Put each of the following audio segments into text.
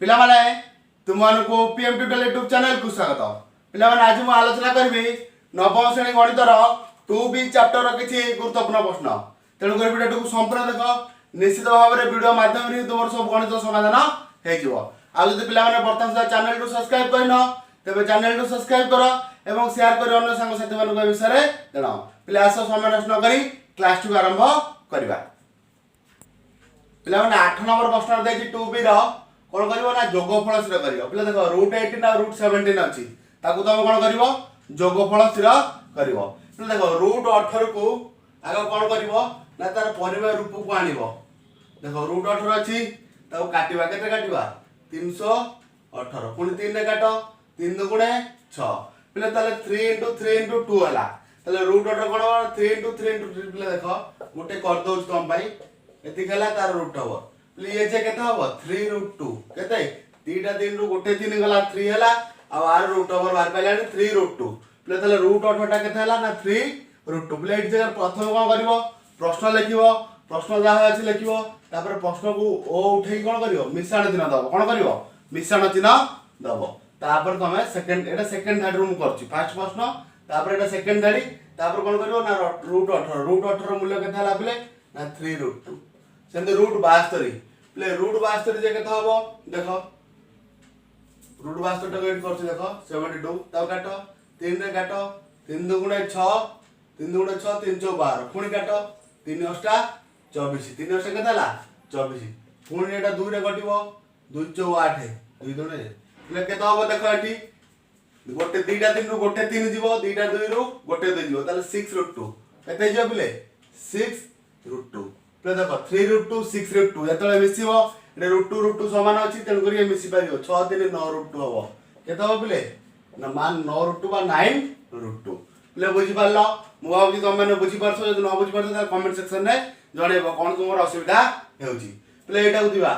पिला माने तुमको पीएम ट्यूटोरियल यूट्यूब चैनल को स्वागत। पिला माने आज मैं आलोचना करी नवम श्रेणी गणितर 2b चैप्टर किसी गुरुत्वपूर्ण प्रश्न। तेणु कर वीडियो को संपूर्ण देख, निश्चित भाव में वीडियो माध्यम तुम सब गणित समाधान हो। आज जब पिला माने बर्तमान सुधा चैनल को सब्सक्राइब करन तेज चैनल को सब्सक्राइब कर एवं शेयर कर अन्य सांगसाथी मान विषय जनाओ। पिला आस समय नष्ट न करी क्लास 2 आरंभ करबा। पिला माने 8 नंबर प्रश्न देछि 2b रो कौन करिवो ना जोगफल स्थिर करिवो। पिला देखो √18 और √17 अछि ताकू तुम कौन करिवो जोगफल स्थिर करिवो। पिला देखो √18 को आगे कौन करिवो ना तार परिमेय रूप को आनिवो। देखो √18 अछि ताकू काटिबा केते काटिबा 318 पुनी 3 रे काटो 3 2 गुणे 6। पिला ताले 3 * 3 * 2 हला ताले √18 कोन 3 * 3 * 2 पिला देखो गोटे कर दउछ तुम भाई एति खला तार रूट हबो। ये जे केते हबो 3√2 केते 3 टा 3 रु गोटे 3 गला 3 हला आ आर रूट ओवर बार पाइलानी 3√2 प्ले तले √18 टा केते हला ना 3√2 प्ले एट जगह प्रथम कोन करिवो प्रश्न लिखिवो प्रश्न जा अछि लिखिवो तापर प्रश्न को ओ उठेई कोन करिवो मिश्रण चिन्ह दबो कोन करिवो मिश्रण चिन्ह दबो। तापर तमे सेकंड एटा सेकंड धाडी रूम करछि फर्स्ट प्रश्न तापर एटा सेकंड धाडी तापर कोन करिवो ना √18 मूल्य केते हला प्ले ना 3√2 सेंते √72 प्ले √72 जे केते हबो देखो √72 टा एड करछि देखो 72 ताव काटो 3 रे काटो 3 2 गुणे 6 3 2 गुणे 6 3 4 12 पुनी काटो 3 8 24 3 8 केते हला 24 पुनी एटा 2 रे कटिवो 2 4 8 2 2 रे प्ले केते हबो देखो एठी गोटे 2 टा 3 रु गोटे 3 जीवो 2 टा 2 रु गोटे 2 जीवो ताले 6√2 केते जीवो प्ले 6√2 प्ले देखो 3√2 6√2 जतले मिसिबो एटा √2 समान अछि तेन करी मिसि पारियो 6 3 9√2 हबो केते हबो प्ले ना मान 9√2 बा 9√2 प्ले बुझि पारलो मु भाबी तुम माने बुझि पारछो जदि न बुझि पारछो त कमेंट सेक्शन रे जणेबो कोन तुमर असुविधा हेउची। प्ले एटा दिबा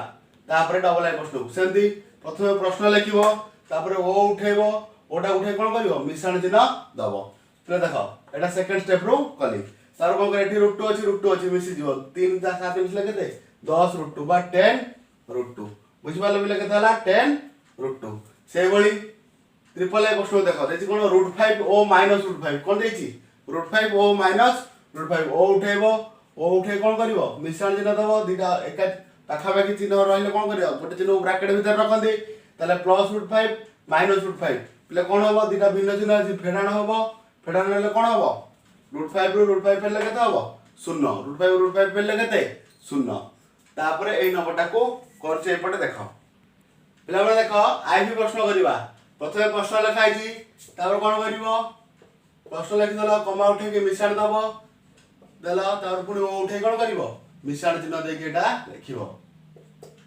तापर डबल आई प्रश्न सेंती प्रथमे प्रश्न लिखिबो तापर ओ उठेबो ओटा उठे कोन करिवो मिश्रण चिन्ह दबो। प्ले देखो एटा सेकंड स्टेप रो कली तार कोन करे एठी √2 अछि मिसि जीवो 3 7 मिसले केते 10√2 बा 10√2 बुझि पाले बिले केते हला 10√2 से बळी ट्रिपल ए प्रश्न देखो देछि कोन √5 ओ -√5 कोन देछि √5 ओ -√5 ओ उठेबो ओ उठे कोन करिवो मिश्रण चिन्ह दबो दिटा एका पाखा पाखी चिन्ह रहले कोन करिवो गोटे चिन्ह ब्रैकेट भीतर रखंदी ताले +√5 -√5 प्ले कोन हबो दिटा भिन्न चिन्ह अछि फेडाण हबो फेडाण हेले कोन हबो √5 ରୁ √5 फेले केते हबो 0 √5 ରୁ √5 फेले केते 0 तापर एई नंबरटा को करछे एपटे देखो पिला बळे देखो आईबी प्रश्न करिवा प्रथमे प्रश्न लिखाइ छी तापर कोन करिवो प्रश्न लिखि दलो कमा उठे के मिश्रण दबो देलो तापर पुनी ओ उठे कोन करिवो मिश्रण चिन्ह दे के एटा लिखिवो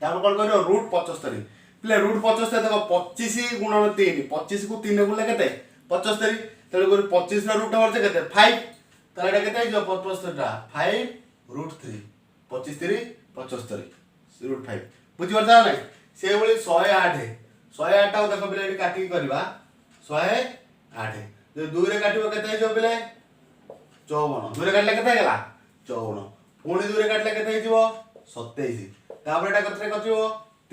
तापर कोन करिवो √75 प्ले √75 देखो 25 गुणन 3 25 को 3 गुणले केते 75 तेल कर 25 रा रूट हवर केते 5 ताले एटा केते जो 75 टा 5√3 25 3 75 √5 बुझि परता नै से बळी 108 108 टा देखो बिले एटी काटी करबा 108 जे 2 रे काटिबो केते जो बिले 54 2 रे काटले केते गेला 54 पुणी 2 रे काटले केते हिजो 27 तापर एटा कतरे कटिबो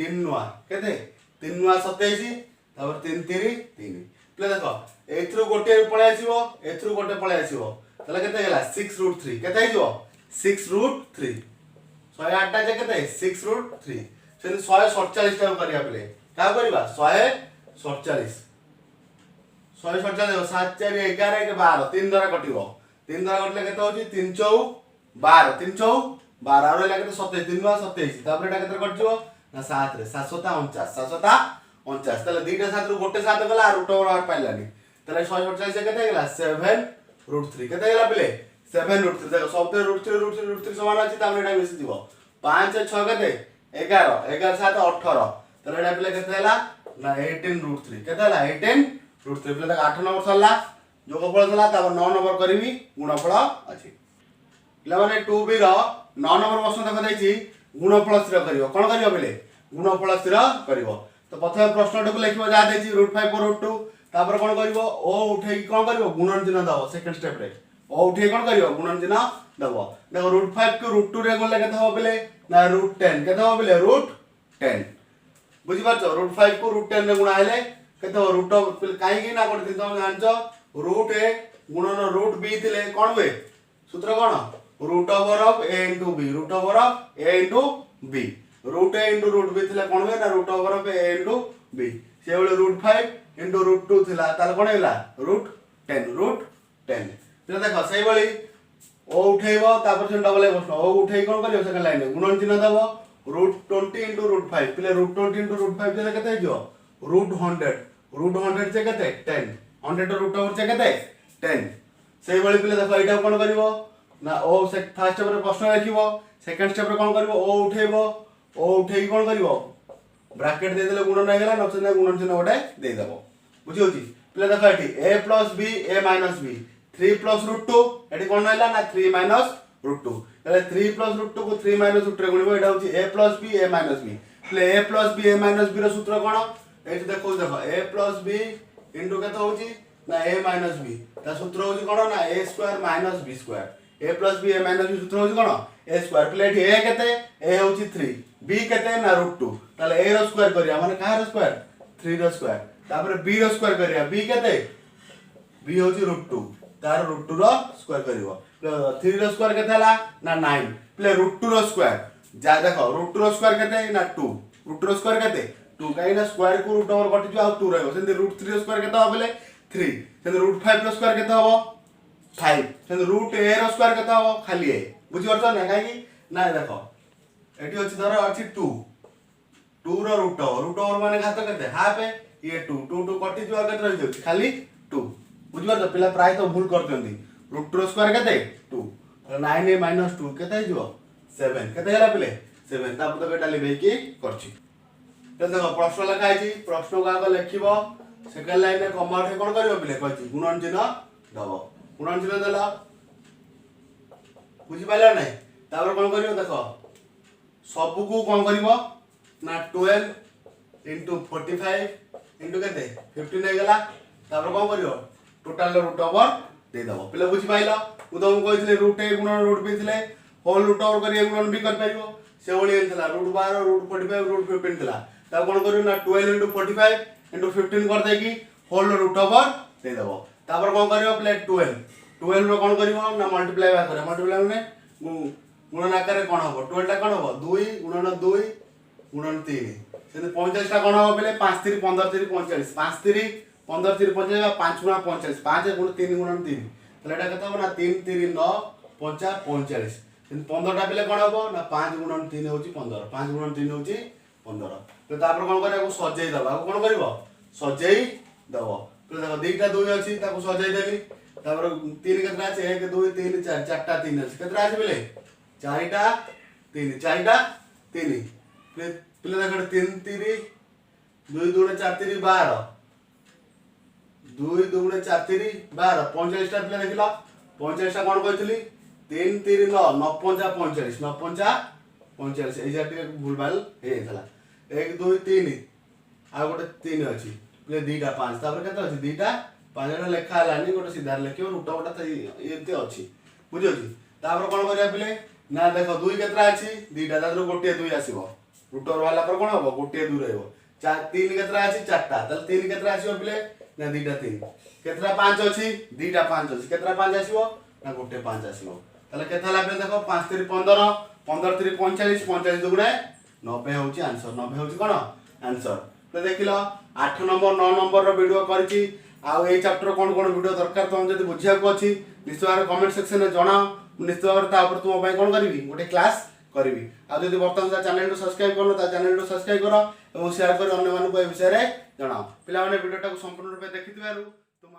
3 नुआ केते 3 नुआ 27 तापर 3 3 3 प्ले देखो एथरो गोटे पळे आसीबो एथरो गोटे पळे आसीबो तले केते गेला 6√3 केते हिजो 6√3 108 टा जे केते 6√3 से 147 टा करिया प्ले का करबा 147 देखो 7 4 11 के 12 3 द्वारा कटिबो 3 द्वारा कटले केते होची 3 4 12 3 4 12 और लागे 27 3 27 तापर एटा केते कटजिवो ना 7 रे 7 तले दीटा 7 रु गोटे 7 गला रूट ओवर पाइलानी तले 147 केते गेला 7√3 केते गेला प्ले 7√3 देखो सब √3 समान अछि तापर एटा मिसि दिबो 5 6 केते 11 11 7 18 तले एटा प्ले केते हला ना 18√3 केते हला 18√3 प्ले 8 नंबर सरला जोगफल सरला तापर 9 नंबर करबी गुणफल अछि प्ले माने 2b रो 9 नंबर प्रश्न देखो दैछि गुणफल स्थिर करिवो कोन करिवो प्ले गुणफल स्थिर करिवो तो प्रथम प्रश्न को लिखिबो जा दैछि √5 √2 तापर कोन करिवो ओ उठेई कोन करिवो गुणन चिन्ह दबो सेकंड स्टेप रे ओ उठे कौन करियो गुणन चिन्ह दबो देखो √5 को √2 रे गुणले केते हो बेले ना √10 केते हो बेले √10 बुझी पाछो √5 को √10 रे गुणा हेले केते हो √, काई कि ना कोन दिन तुम जानछो √a गुणन √b थिले कोन हुए सूत्र कोन √a into b √a into b √a into √b थिले कोन हुए ना √a into b से बेले √5 into √2 थिला ताले कोन हैला √10 तो देखो सही बळी ओ उठेइबो तापर से डबल प्रश्न ओ उठेइ कोन करियो सेकंड लाइन गुणन चिन्ह दबो √20 into √5 पिले √20 into √5 देले केते हिजो √100 से केते 10 100 √, से केते 10 सेही बळी पिले देखो एटा कोन करिवो ना ओ से फर्स्ट स्टेप रे प्रश्न लिखिवो सेकंड स्टेप रे कोन करिवो ओ उठेइ कोन करिवो ब्रैकेट दे देले गुणन नै गेला नचने गुणन चिन्ह गोटे दे देबो बुझी होची पिले देखो एठी a + b a - b 3 + √2 एठी कोन हैला ना 3 - √2 तले 3 + √2 को 3 - √2 रे गुणिबो एटा होची a + b a - b play a + b a - b रो सूत्र कोन एठी देखो a + b इनटू केते होची ना a - b ता सूत्र होची कोन ना a² - b² a + b a - b सूत्र होची कोन a² प्ले एठी a केते a होची 3 b केते ना √2 तले a रो स्क्वायर करिया माने कहा रो स्क्वायर 3 रो स्क्वायर तापर b रो स्क्वायर करिया b केते b होची √2 तार √2 रो स्क्वायर करिवो 3 रो स्क्वायर केते हला ना 9 प्ले √2 रो स्क्वायर जा देखो √2 रो स्क्वायर केते ना 2 √2 रो स्क्वायर केते 2 काई ना स्क्वायर को √, कटि जो आ 2 रहबो सेंति √3 रो स्क्वायर केते होबले 3 सेंति √5 रो स्क्वायर केते होबो 5 सेंति √a रो स्क्वायर केते होबो खाली a बुझी परछ ना काई कि ना देखो एटी अछि धर अछि 2 रो √, माने घात केते हाफ ये 2 2 कटि जो आ केते रहि जाउ खाली 2 बुझी परछ पिला प्राय तो भूल कर दियंती √2 रो स्क्वायर केते 2 9a - 2 केते हिजो 7 केते हला पिले 7 ता तो केटा लिबे की करछि तो देखो प्रश्न लिखा है प्रश्न को आगे लिखिबो सेकंड लाइन में कमा उठे कोन करियो पिले कहछि गुणन चिन्ह दबो गुणन चिन्ह देला बुझी पाइला नै तापर कोन करियो देखो सब को कोन करिवो ना 12 into 45 into केते 15 हे गेला तापर कोन करियो टोटल √ओवर दे दबो पिले बुझी पाइलो मु तुमको कहितले √a गुणन √b थिले होल √ओवर करिए गुणन भी कर परिवो से ओली एंतला √12 √45 √15 थिला ता कोन करियो ना 12 into 45 into 15 कर दे की होल √ओवर दे दबो तापर कोन करियो प्ले 12 रो कोन करियो ना मल्टीप्लाई बा करे मल्टीप्लाई में गुणन आकार कोन हो 12 टा कोन हो 2 गुणन 2 गुणन 3 से 45 टा कोन हो पले 5 3 15 3 45 5 3 15 3 45 5 गुणा 45 5 गुण 3 गुणन 3 तले एटा केते हो ना 3 3 9 5 45 15 टा पले कोन हो ना 5 गुणन 3 होची 15 5 गुणन 3 होची 15 तो तापर कोन करे को सजेई दबा कोन करबो सजेई दबो तो देखो दीटा 2 अछि ताको सजेई देली तापर 3 केतरा छै 1 2 3 4 चारटा 3 अछि केतरा अछि बेले 4टा 3 4टा 3 पिले देखो 3 3 2 2 4 3 12 2 2 4 3 12 45 टा पिले देखिला 45 टा कोन कहतली 3 3 9 9 5 45 9 5 45 ए जाटे भूल भाल हे थला 1 2 3 आ गोटे 3 अछि प्ले दीटा 5 तापर केते अछि दीटा 5 टा लेखा हलानी गोटे सीधा लेखियो रूट गोटा एते अछि बुझि अछि तापर कोन करिया पिले ना देखो 2 केतरा अछि दीटा तापर गोटे 2 आसीबो रूटर वाला पर कोन होबो गोटे 2 रहबो 4 3 केतरा अछि चारटा तल 3 केतरा आसीबो पिले ना दीटा 3 केतरा 5 अछि दीटा 5 अछि केतरा 5 आसीबो ना गोटे 5 आसीबो तले केतला लागे देखो 5 3 15 15 3 45 45 दुगुणे 90 होची आंसर 90 होची कोन आंसर तो देखिलो 8 नंबर 9 नंबर रो वीडियो करची आ ए चैप्टर कोन कोन वीडियो दरकार तुम जदी बुझिया को अछि निश्चित भाबरे कमेंट सेक्शन में जणाओ निश्चित भाबरे ता ऊपर तुम पय कोन करबी गोटे क्लास करबी आ जदी वर्तमान सा चैनल को सब्सक्राइब करनो ता चैनल को सब्सक्राइब करो एवं शेयर कर अन्य मानको ए विषय रे जणाओ पिला माने वीडियो टाको संपूर्ण रूप देखिथिबारु तुम